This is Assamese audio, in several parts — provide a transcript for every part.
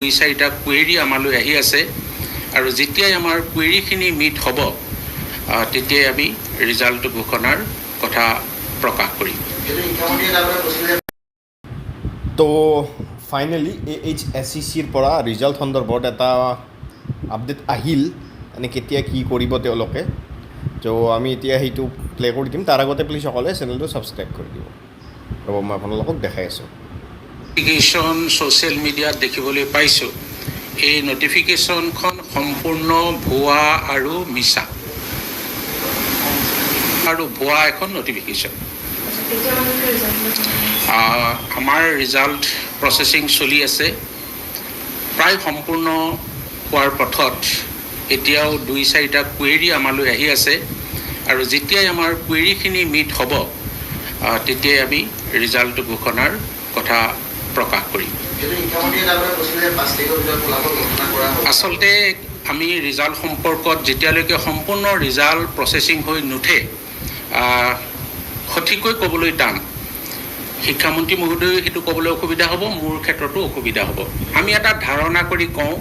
দুই চাৰিটা কুৱেৰি আমালৈ আহি আছে আৰু যেতিয়াই আমাৰ কুৱেৰিখিনি মিট হ'ব তেতিয়াই আমি ৰিজাল্ট ঘোষণাৰ কথা প্ৰকাশ কৰিম। তো ফাইনেলি AHSCCৰ পৰা ৰিজাল্ট সন্দৰ্ভত এটা আপডেট আহিল, মানে কেতিয়া কি কৰিব তেওঁলোকে। তো আমি এতিয়া সেইটো প্লে কৰি দিম। তাৰ আগতে প্লিজ সকলোৱে চেনেলটো ছাবস্ক্ৰাইব কৰি দিব। ৰ'ব, মই আপোনালোকক দেখাই আছোঁ। নটিফিকেশ্যন ছ'চিয়েল মিডিয়াত দেখিবলৈ পাইছোঁ। এই নটিফিকেশ্যনখন সম্পূৰ্ণ ভুৱা আৰু মিছা আৰু ভুৱা এখন নটিফিকেশ্যন। আমাৰ ৰিজাল্ট প্ৰচেছিং চলি আছে, প্ৰায় সম্পূৰ্ণ হোৱাৰ পথত। এতিয়াও দুই চাৰিটা কুৱেৰি আমালৈ আহি আছে আৰু যেতিয়াই আমাৰ কুৱেৰিখিনি মিট হ'ব তেতিয়াই আমি ৰিজাল্ট ঘোষণাৰ কথা প্ৰকাশ কৰিম। আচলতে আমি ৰিজাল্ট সম্পৰ্কত যেতিয়ালৈকে সম্পূৰ্ণ ৰিজাল্ট প্ৰচেছিং হৈ নুঠে সঠিককৈ ক'বলৈ টান। শিক্ষামন্ত্ৰী মহোদয়েও সেইটো ক'বলৈ অসুবিধা হ'ব, মোৰ ক্ষেত্ৰতো অসুবিধা হ'ব। আমি এটা ধাৰণা কৰি কওঁ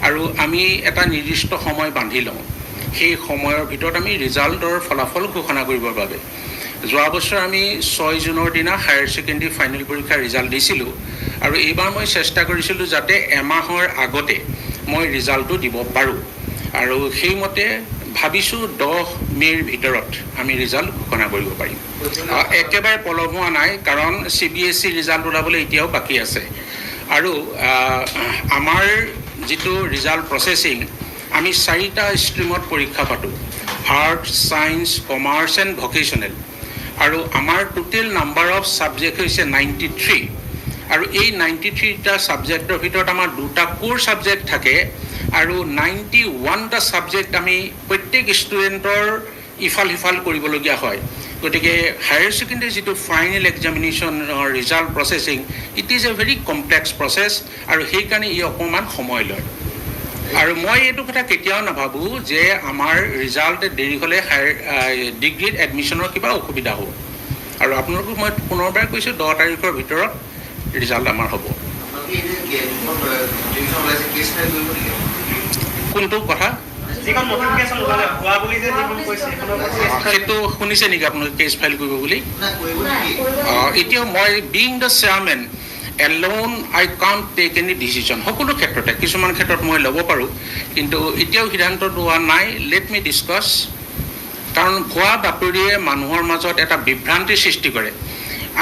আৰু আমি এটা নিৰ্দিষ্ট সময় বান্ধি লওঁ। সেই সময়ৰ ভিতৰত আমি ৰিজাল্টৰ ফলাফল ঘোষণা কৰিবৰ বাবে যোৱা বছৰ আমি 6 জুনৰ দিনা হায়াৰ ছেকেণ্ডেৰী ফাইনেল পৰীক্ষাৰ ৰিজাল্ট দিছিলোঁ আৰু এইবাৰ মই চেষ্টা কৰিছিলোঁ যাতে এমাহৰ আগতে মই ৰিজাল্টটো দিব পাৰোঁ আৰু সেইমতে ভাবিছোঁ 10 মে'ৰ ভিতৰত আমি ৰিজাল্ট ঘোষণা কৰিব পাৰিম। একেবাৰে পলম হোৱা নাই, কাৰণ CBSE ৰিজাল্ট ওলাবলৈ এতিয়াও বাকী আছে। আৰু আমাৰ যিটো ৰিজাল্ট প্ৰচেছিং, আমি 4টা ষ্ট্ৰীমত পৰীক্ষা পাতোঁ: arts, science, commerce and vocational. আৰু আমাৰ টোটেল নাম্বাৰ অফ ছাবজেক্ট হৈছে 93। আৰু এই 93টা ছাবজেক্টৰ ভিতৰত আমাৰ 2টা কোৰ ছাবজেক্ট থাকে আৰু 91টা ছাবজেক্ট আমি প্ৰত্যেক ষ্টুডেণ্টৰ ইফাল সিফাল কৰিবলগীয়া হয়। গতিকে হায়াৰ ছেকেণ্ডেৰী যিটো ফাইনেল এক্সামিনেশ্যনৰ result processing, it is a very complex process আৰু সেইকাৰণে ই অকণমান সময় লয়। আৰু মই এইটো কথা কেতিয়াও নাভাবোঁ যে আমাৰ ৰিজাল্ট দেৰি হ'লে ডিগ্ৰীত এডমিশ্যনৰ কিবা অসুবিধা হ'ব। আৰু আপোনালোকক মই পুনৰবাৰ কৈছোঁ, 10 তাৰিখৰ ভিতৰত ৰিজাল্ট আমাৰ হ'ব। কোনটো কথা সেইটো শুনিছে নেকি আপোনালোকে? কেছ ফাইল কৰিব বুলি এতিয়াও মই being the chairman alone I can't take any decision. সকলো ক্ষেত্ৰতে, কিছুমান ক্ষেত্ৰত মই ল'ব পাৰোঁ, কিন্তু এতিয়াও সিদ্ধান্ত লোৱা নাই। Let me discuss. কাৰণ ভুৱা বাতৰিয়ে মানুহৰ মাজত এটা বিভ্ৰান্তিৰ সৃষ্টি কৰে।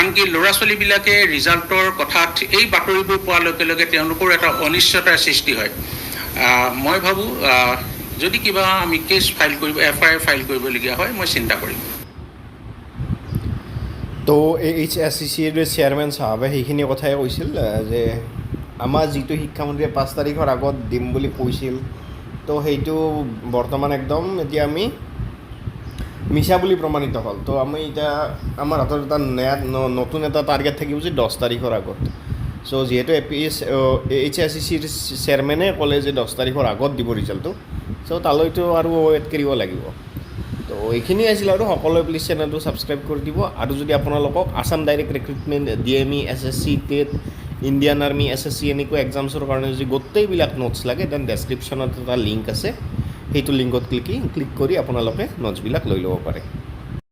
আনকি ল'ৰা ছোৱালীবিলাকে ৰিজাল্টৰ কথাত এই বাতৰিবোৰ পোৱাৰ লগে লগে তেওঁলোকৰ এটা অনিশ্চয়তাৰ সৃষ্টি হয়। মই ভাবোঁ যদি কিবা আমি কেছ ফাইল কৰিব, FIR ফাইল কৰিবলগীয়া হয়, মই চিন্তা কৰিম। তো AHSCCৰ চেয়াৰমেন চাহাবে সেইখিনি কথাই কৈছিল যে আমাৰ যিটো শিক্ষামন্ত্ৰীয়ে 5 তাৰিখৰ আগত দিম বুলি কৈছিল, তো সেইটো বৰ্তমান একদম এতিয়া আমি মিছা বুলি প্ৰমাণিত হ'ল। তো আমি এতিয়া আমাৰ হাতত এটা নতুন এটা টাৰ্গেট থাকিব যে 10 তাৰিখৰ আগত। চ' যিহেতু AHSCCৰ চেয়াৰমেনে ক'লে যে 10 তাৰিখৰ আগত দিব ৰিজাল্টটো, চ' তালৈতো আৰু ৱেইট কৰিব লাগিব। তো এইখিনি আছিল আৰু সকলোৱে প্লিজ চেনেলটো ছাবস্ক্ৰাইব কৰি দিব। আৰু যদি আপোনালোকক Assam direct recruitment, DME, SSC, TET, Indian army, SSC এনেকুৱা এক্সামছৰ কাৰণে যদি গোটেইবিলাক নোটছ লাগে, দেন ডেছক্ৰিপশ্যনত এটা লিংক আছে, সেইটো লিংকত ক্লিক কৰি আপোনালোকে নোটছবিলাক লৈ ল'ব পাৰে।